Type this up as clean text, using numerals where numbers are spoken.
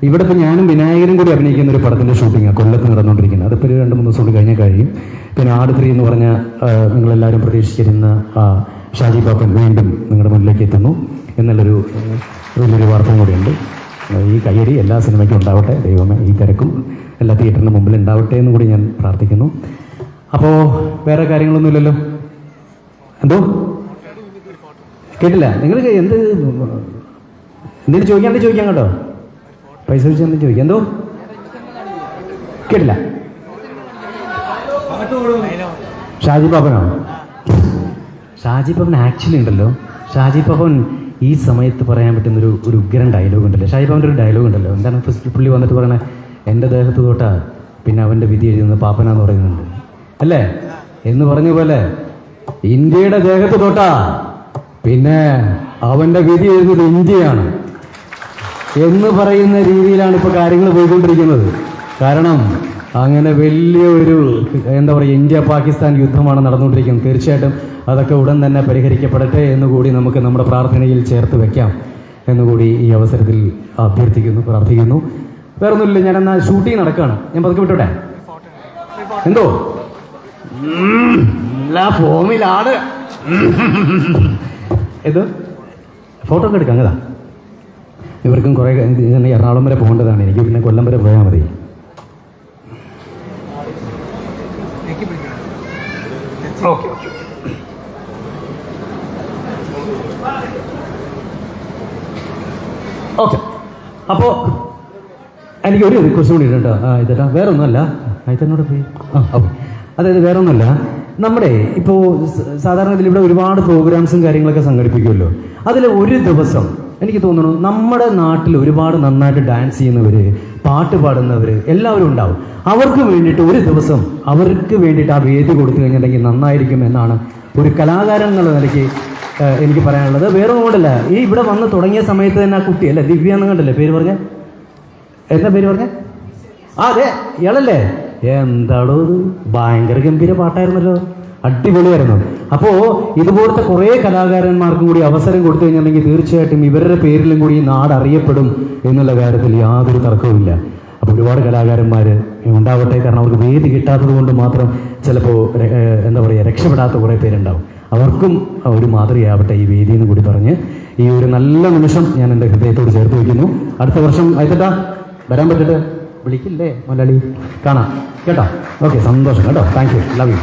ഇവിടെ ഇപ്പോൾ ഞാനും വിനായകനും കൂടി അഭിനയിക്കുന്ന ഒരു പടത്തിൻ്റെ ഷൂട്ടിങ്ങാണ് കൊല്ലത്ത് നടന്നുകൊണ്ടിരിക്കുന്നത്. അതിപ്പോൾ ഒരു 2-3 ദിവസം കൊണ്ട് കഴിഞ്ഞാൽ കഴിയും. പിന്നെ ആട് 3 എന്ന് പറഞ്ഞ നിങ്ങളെല്ലാവരും പ്രതീക്ഷിച്ചിരുന്ന ഷാജി പാപ്പൻ വീണ്ടും നിങ്ങളുടെ മുന്നിലേക്ക് എത്തുന്നു എന്നുള്ളൊരു വലിയൊരു വാർത്തയും കൂടിയുണ്ട്. ഈ കയ്യടി എല്ലാ സിനിമയ്ക്കും ഉണ്ടാവട്ടെ ദൈവമേ, ഈ തിരക്കും എല്ലാ തിയേറ്ററിന് മുമ്പിൽ ഉണ്ടാവട്ടെ എന്ന് കൂടി ഞാൻ പ്രാർത്ഥിക്കുന്നു. അപ്പോൾ വേറെ കാര്യങ്ങളൊന്നുമില്ലല്ലോ? എന്തോ കേട്ടില്ല? നിങ്ങൾ എന്തെങ്കിലും ചോദിക്കാണ്ട് ചോദിക്കാം കേട്ടോ. പൈസ വെച്ച് എന്തെങ്കിലും ചോദിക്കാം. എന്തോ കേട്ടില്ല? ഷാജി പാപ്പനാണോ? ഷാജി പാപ്പൻ ആക്ച്വലി ഉണ്ടല്ലോ, ഷാജി പാപ്പൻ ഈ സമയത്ത് പറയാൻ പറ്റുന്നൊരു ഉഗ്രൻ ഡയലോഗ് ഉണ്ടല്ലോ. ഷാജി പാപ്പൻ്റെ ഒരു ഡയലോഗ് ഉണ്ടല്ലോ. എന്താണ് ഫസ്റ്റ് പുള്ളി വന്നിട്ട് പറയണേ? എൻ്റെ ദേഹത്ത് തൊട്ടാ പിന്നെ അവൻ്റെ വിധി എഴുതുന്നത് പാപ്പനാന്ന് പറയുന്നുണ്ട് അല്ലേ എന്ന് പറഞ്ഞ പോലെ ഇന്ത്യയുടെ ദേഹത്ത് തൊട്ടാ പിന്നെ അവൻ്റെ വിധി എഴുതുന്നത് ഇന്ത്യയാണ് എന്ന് പറയുന്ന രീതിയിലാണ് ഇപ്പോൾ കാര്യങ്ങൾ പോയിക്കൊണ്ടിരിക്കുന്നത്. കാരണം അങ്ങനെ വലിയൊരു എന്താ പറയുക, ഇന്ത്യ പാകിസ്ഥാൻ യുദ്ധമാണ് നടന്നുകൊണ്ടിരിക്കുന്നത്. തീർച്ചയായിട്ടും അതൊക്കെ ഉടൻ തന്നെ പരിഹരിക്കപ്പെടട്ടെ എന്നുകൂടി നമുക്ക് നമ്മുടെ പ്രാർത്ഥനയിൽ ചേർത്ത് വെക്കാം എന്നുകൂടി ഈ അവസരത്തിൽ അഭ്യർത്ഥിക്കുന്നു, പ്രാർത്ഥിക്കുന്നു. വേറെ ഒന്നുമില്ല. ഞാൻ എന്നാൽ ഷൂട്ടിങ് നടക്കുകയാണ്, ഞാൻ പതുക്കെ വിട്ടോട്ടെ. എന്തോ എല്ലാ ഫോമിലാണ് ഇത് ഫോട്ടോ ഒക്കെ എടുക്കാം. അങ്ങതാ ഇവർക്കും കുറേ എറണാകുളം വരെ പോകേണ്ടതാണ്, എനിക്ക് പിന്നെ കൊല്ലം വരെ പോയാൽ മതി. Okay okay. അപ്പോൾ എനിക്ക് ഒരു റിക്വസ്റ്റ് കൂടി ഉണ്ട്. ഇതേട്ടാ വേറെ ഒന്നുമല്ല, ഇതെന്നോട് പോയി ഓക്കെ. അതായത് വേറെ ഒന്നുമല്ല, നമ്മുടെ ഇപ്പോൾ സാധാരണ ഇതിലിവിടെ ഒരുപാട് പ്രോഗ്രാംസും കാര്യങ്ങളൊക്കെ സംഘടിപ്പിക്കുമല്ലോ. അതിൽ ഒരു ദിവസം എനിക്ക് തോന്നുന്നു നമ്മുടെ നാട്ടിൽ ഒരുപാട് നന്നായിട്ട് ഡാൻസ് ചെയ്യുന്നവർ, പാട്ട് പാടുന്നവർ എല്ലാവരും ഉണ്ടാവും. അവർക്ക് വേണ്ടിയിട്ട് ഒരു ദിവസം അവർക്ക് വേണ്ടിയിട്ട് ആ വേദി കൊടുത്തു കഴിഞ്ഞിട്ടുണ്ടെങ്കിൽ നന്നായിരിക്കും എന്നാണ് ഒരു കലാകാരൻ എന്നുള്ള നിലയ്ക്ക് എനിക്ക് പറയാനുള്ളത്. വേറെ ഒന്നുകൊണ്ടല്ല, ഈ ഇവിടെ വന്ന് തുടങ്ങിയ സമയത്ത് തന്നെ ആ കുട്ടി അല്ലേ, ദിവ്യ എന്ന് കണ്ടല്ലേ പേര് പറഞ്ഞ, എന്താ പേര് പറഞ്ഞ? അതെ ഇയാളല്ലേ? എന്താടോ ഇത്, ഭയങ്കര ഗംഭീര പാട്ടായിരുന്നല്ലോ, അടിപൊളിയായിരുന്നു. അപ്പോൾ ഇതുപോലത്തെ കുറേ കലാകാരന്മാർക്കും കൂടി അവസരം കൊടുത്തു കഴിഞ്ഞിട്ടുണ്ടെങ്കിൽ തീർച്ചയായിട്ടും ഇവരുടെ പേരിലും കൂടി ഈ നാട് അറിയപ്പെടും എന്നുള്ള കാര്യത്തിൽ യാതൊരു തർക്കവുമില്ല. അപ്പോൾ ഒരുപാട് കലാകാരന്മാർ ഉണ്ടാവട്ടെ. കാരണം അവർക്ക് വേദി കിട്ടാത്തത് കൊണ്ട് മാത്രം ചിലപ്പോൾ എന്താ പറയുക രക്ഷപ്പെടാത്ത കുറേ പേരുണ്ടാവും. അവർക്കും ഒരു മാതൃകയാവട്ടെ ഈ വേദി എന്ന് കൂടി പറഞ്ഞ് ഈ ഒരു നല്ല നിമിഷം ഞാൻ എൻ്റെ ഹൃദയത്തോട് ചേർത്ത് വയ്ക്കുന്നു. അടുത്ത വർഷം ആയിട്ടാ വരാൻ പറ്റിട്ട് വിളിക്കില്ലേ മലയാളി, കാണാം കേട്ടോ. ഓക്കെ, സന്തോഷം കേട്ടോ. Thank you, love you.